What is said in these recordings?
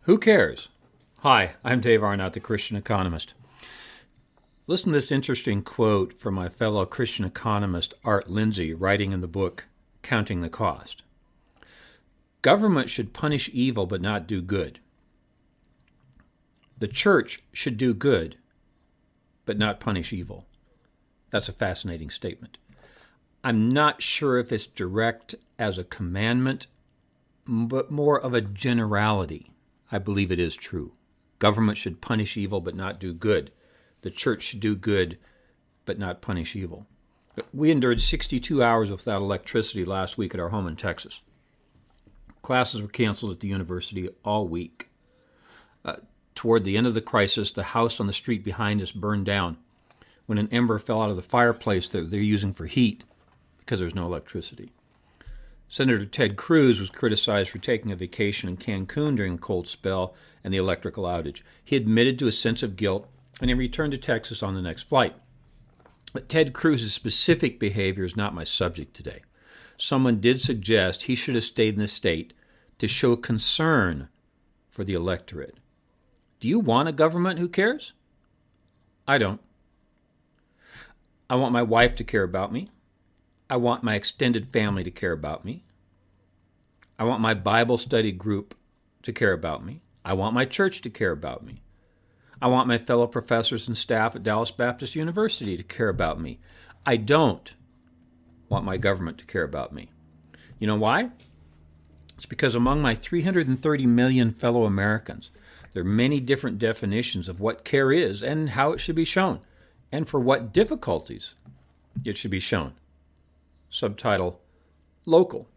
Who cares? Hi, I'm Dave Arnott, the Christian Economist. Listen to this interesting quote from my fellow Christian economist Art Lindsley, writing in the book Counting the Cost. Government should punish evil but not do good. The church should do good but not punish evil. That's a fascinating statement. I'm not sure if it's direct as a commandment, but more of a generality. I believe it is true. Government should punish evil but not do good. The church should do good but not punish evil. We endured 62 hours without electricity last week at our home in Texas. Classes were canceled at the university all week. Toward the end of the crisis, the house on the street behind us burned down when an ember fell out of the fireplace that they're using for heat because there's no electricity. Senator Ted Cruz was criticized for taking a vacation in Cancun during the cold spell and the electrical outage. He admitted to a sense of guilt, and he returned to Texas on the next flight. But Ted Cruz's specific behavior is not my subject today. Someone did suggest he should have stayed in the state to show concern for the electorate. Do you want a government who cares? I don't. I want my wife to care about me. I want my extended family to care about me. I want my Bible study group to care about me. I want my church to care about me. I want my fellow professors and staff at Dallas Baptist University to care about me. I don't want my government to care about me. You know why? It's because among my 330 million fellow Americans, there are many different definitions of what care is and how it should be shown, and for what difficulties it should be shown. Subtitle, Local.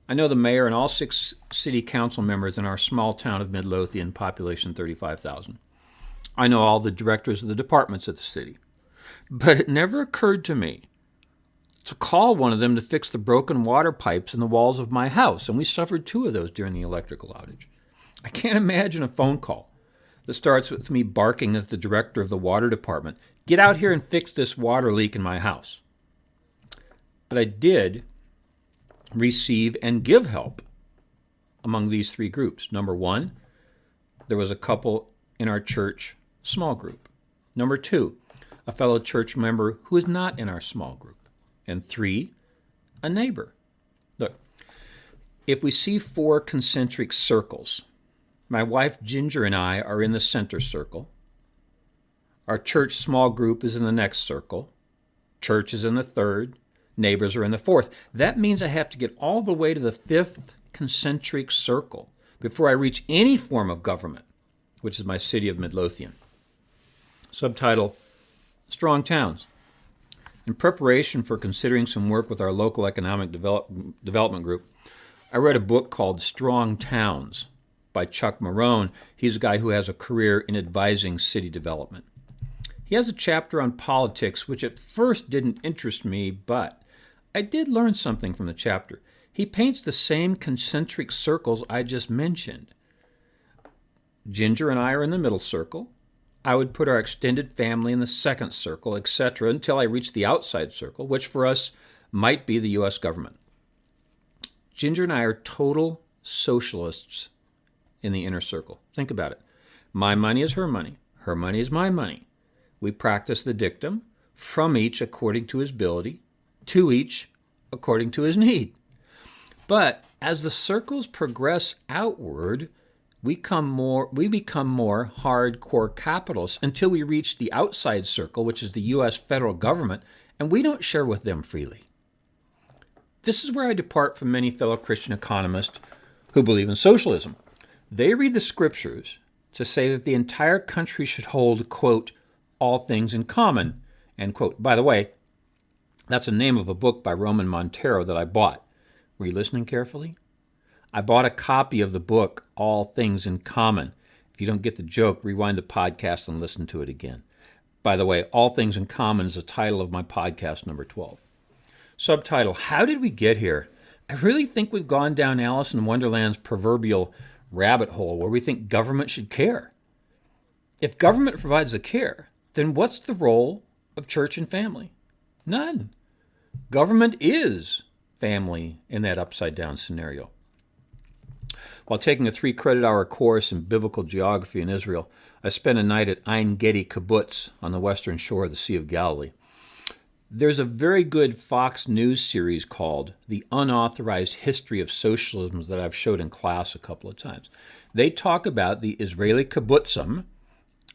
I know the mayor and all 6 city council members in our small town of Midlothian, population 35,000. I know all the directors of the departments at the city. But it never occurred to me to call one of them to fix the broken water pipes in the walls of my house, and we suffered 2 of those during the electrical outage. I can't imagine a phone call that starts with me barking at the director of the water department, "Get out here and fix this water leak in my house." But I did receive and give help among these 3 groups. Number 1, there was a couple in our church small group. Number 2, a fellow church member who is not in our small group. And 3, a neighbor. Look, if we see 4 concentric circles, my wife Ginger and I are in the center circle. Our church small group is in the next circle. Church is in the 3rd. Neighbors are in the 4th. That means I have to get all the way to the 5th concentric circle before I reach any form of government, which is my city of Midlothian. Subtitle, Strong Towns. In preparation for considering some work with our local economic development group, I read a book called Strong Towns by Chuck Marone. He's a guy who has a career in advising city development. He has a chapter on politics, which at first didn't interest me, but I did learn something from the chapter. He paints the same concentric circles I just mentioned. Ginger and I are in the middle circle. I would put our extended family in the 2nd circle, etc., until I reach the outside circle, which for us might be the U.S. government. Ginger and I are total socialists in the inner circle. Think about it. My money is her money. Her money is my money. We practice the dictum, from each according to his ability, to each according to his need. But as the circles progress outward, we become more hardcore capitalists until we reach the outside circle, which is the U.S. federal government, and we don't share with them freely. This is where I depart from many fellow Christian economists who believe in socialism. They read the scriptures to say that the entire country should hold, quote, all things in common, end quote. By the way, that's the name of a book by Roman Montero that I bought. Were you listening carefully? I bought a copy of the book, All Things in Common. If you don't get the joke, rewind the podcast and listen to it again. By the way, All Things in Common is the title of my podcast number 12. Subtitle, How Did We Get Here? I really think we've gone down Alice in Wonderland's proverbial rabbit hole where we think government should care. If government provides the care, then what's the role of church and family? None. Government is family in that upside-down scenario. While taking a 3-credit-hour course in biblical geography in Israel, I spent a night at Ein Gedi Kibbutz on the western shore of the Sea of Galilee. There's a very good Fox News series called The Unauthorized History of Socialism that I've showed in class a couple of times. They talk about the Israeli kibbutzim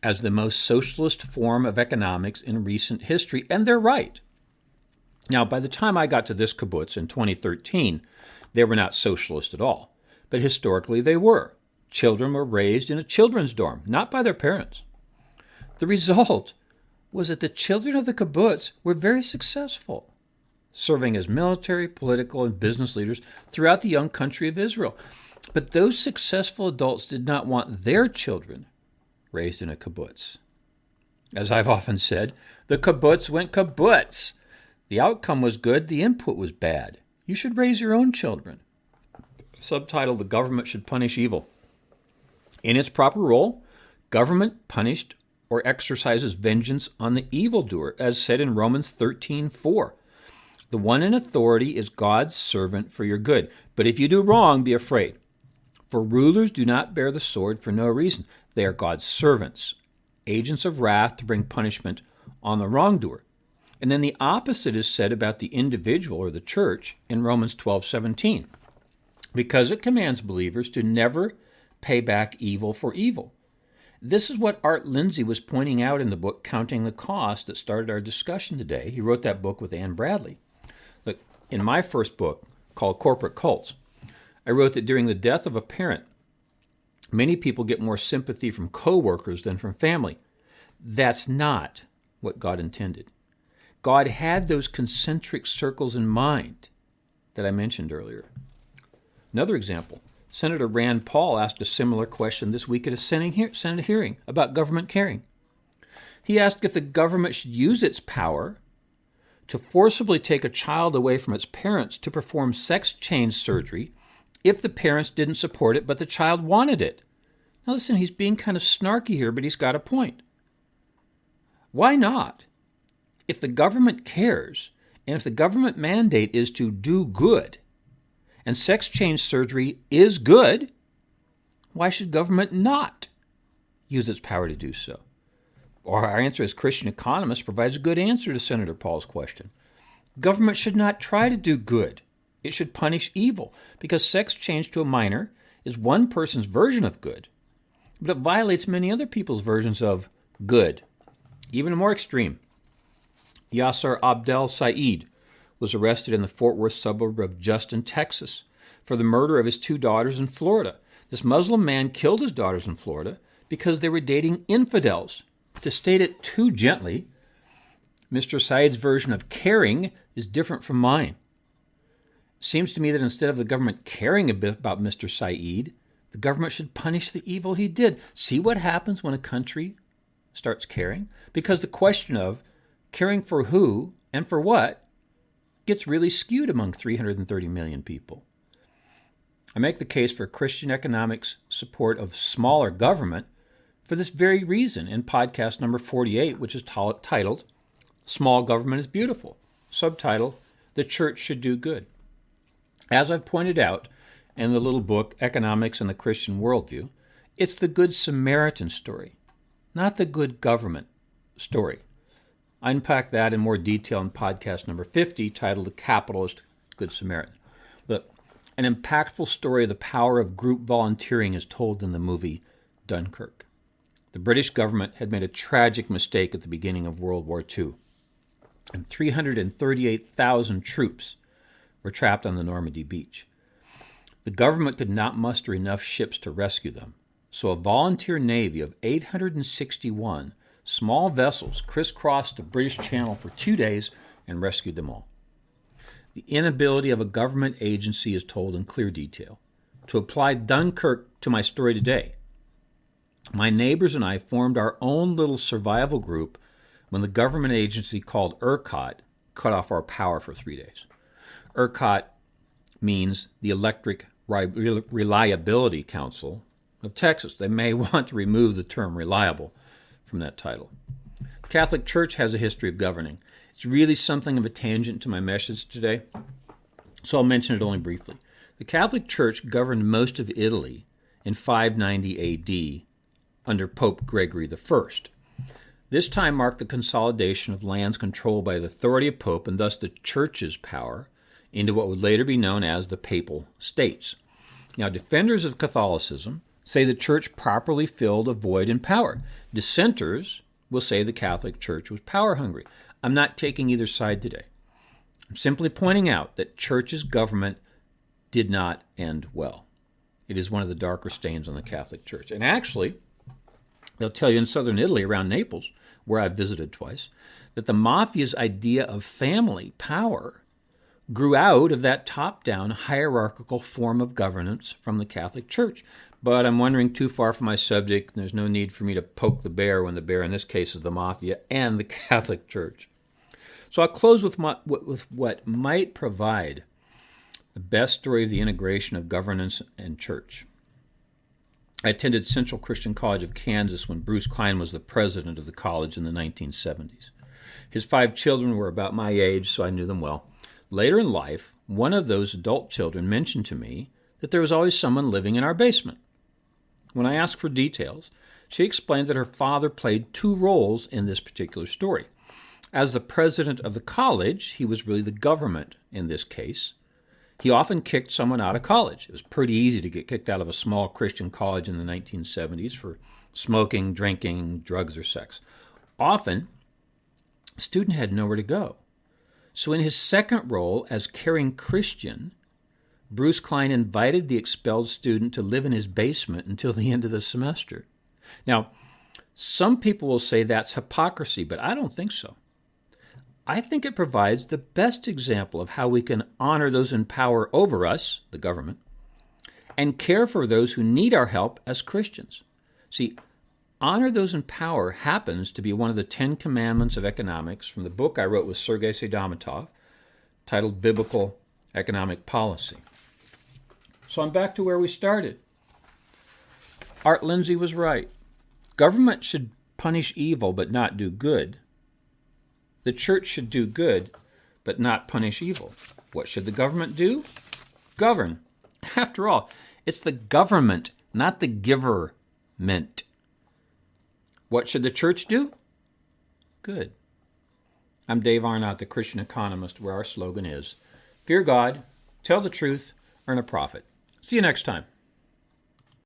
as the most socialist form of economics in recent history, and they're right. Now, by the time I got to this kibbutz in 2013, they were not socialist at all, but historically they were. Children were raised in a children's dorm, not by their parents. The result was that the children of the kibbutz were very successful, serving as military, political, and business leaders throughout the young country of Israel. But those successful adults did not want their children raised in a kibbutz. As I've often said, the kibbutz went kibbutz. The outcome was good, the input was bad. You should raise your own children. Subtitle, The Government Should Punish Evil. In its proper role, government punished or exercises vengeance on the evildoer, as said in Romans 13:4. The one in authority is God's servant for your good. But if you do wrong, be afraid. For rulers do not bear the sword for no reason. They are God's servants, agents of wrath to bring punishment on the wrongdoer. And then the opposite is said about the individual or the church in Romans 12:17, because it commands believers to never pay back evil for evil. This is what Art Lindsley was pointing out in the book Counting the Cost that started our discussion today. He wrote that book with Ann Bradley. Look, in my first book, called Corporate Cults, I wrote that during the death of a parent, many people get more sympathy from coworkers than from family. That's not what God intended. God had those concentric circles in mind that I mentioned earlier. Another example, Senator Rand Paul asked a similar question this week at a Senate hearing about government caring. He asked if the government should use its power to forcibly take a child away from its parents to perform sex change surgery if the parents didn't support it but the child wanted it. Now listen, he's being kind of snarky here, but he's got a point. Why not? If the government cares, and if the government mandate is to do good, and sex change surgery is good, why should government not use its power to do so? Or our answer as Christian Economist provides a good answer to Senator Paul's question. Government should not try to do good. It should punish evil, because sex change to a minor is one person's version of good, but it violates many other people's versions of good. Even more extreme, Yasser Abdel Said was arrested in the Fort Worth suburb of Justin, Texas, for the murder of his 2 daughters in Florida. This Muslim man killed his daughters in Florida because they were dating infidels. To state it too gently, Mr. Said's version of caring is different from mine. It seems to me that instead of the government caring a bit about Mr. Said, the government should punish the evil he did. See what happens when a country starts caring? Because the question of caring for who and for what gets really skewed among 330 million people. I make the case for Christian economics support of smaller government for this very reason in podcast number 48, which is titled, Small Government is Beautiful. Subtitle, The Church Should Do Good. As I've pointed out in the little book, Economics and the Christian Worldview, it's the Good Samaritan story, not the good government story. I unpack that in more detail in podcast number 50, titled The Capitalist Good Samaritan. Look, an impactful story of the power of group volunteering is told in the movie Dunkirk. The British government had made a tragic mistake at the beginning of World War II, and 338,000 troops were trapped on the Normandy beach. The government could not muster enough ships to rescue them, so a volunteer navy of 861 small vessels crisscrossed the British Channel for 2 days and rescued them all. The inability of a government agency is told in clear detail. To apply Dunkirk to my story today, my neighbors and I formed our own little survival group when the government agency called ERCOT cut off our power for 3 days. ERCOT means the Electric Reliability Council of Texas. They may want to remove the term reliable from that title. The Catholic Church has a history of governing. It's really something of a tangent to my message today, so I'll mention it only briefly. The Catholic Church governed most of Italy in 590 A.D. under Pope Gregory I. This time marked the consolidation of lands controlled by the authority of Pope and thus the Church's power into what would later be known as the Papal States. Now, defenders of Catholicism say the Church properly filled a void in power. Dissenters will say the Catholic Church was power hungry. I'm not taking either side today. I'm simply pointing out that Church's government did not end well. It is one of the darker stains on the Catholic Church. And actually, they'll tell you in southern Italy, around Naples, where I've visited twice, that the mafia's idea of family power grew out of that top-down hierarchical form of governance from the Catholic Church. But I'm wandering too far from my subject, and there's no need for me to poke the bear when the bear in this case is the mafia and the Catholic Church. So I'll close with what might provide the best story of the integration of governance and church. I attended Central Christian College of Kansas when Bruce Klein was the president of the college in the 1970s. His 5 children were about my age, so I knew them well. Later in life, one of those adult children mentioned to me that there was always someone living in our basement. When I asked for details, she explained that her father played 2 roles in this particular story. As the president of the college, he was really the government in this case. He often kicked someone out of college. It was pretty easy to get kicked out of a small Christian college in the 1970s for smoking, drinking, drugs, or sex. Often, a student had nowhere to go. So in his second role as caring Christian, Bruce Klein invited the expelled student to live in his basement until the end of the semester. Now, some people will say that's hypocrisy, but I don't think so. I think it provides the best example of how we can honor those in power over us, the government, and care for those who need our help as Christians. See, honor those in power happens to be one of the 10 Commandments of Economics from the book I wrote with Sergei Sedamatov titled Biblical Economic Policy. So I'm back to where we started. Art Lindsley was right. Government should punish evil but not do good. The church should do good but not punish evil. What should the government do? Govern. After all, it's the government, not the giver-ment. What should the church do? Good. I'm Dave Arnott, the Christian Economist, where our slogan is, fear God, tell the truth, earn a profit. See you next time.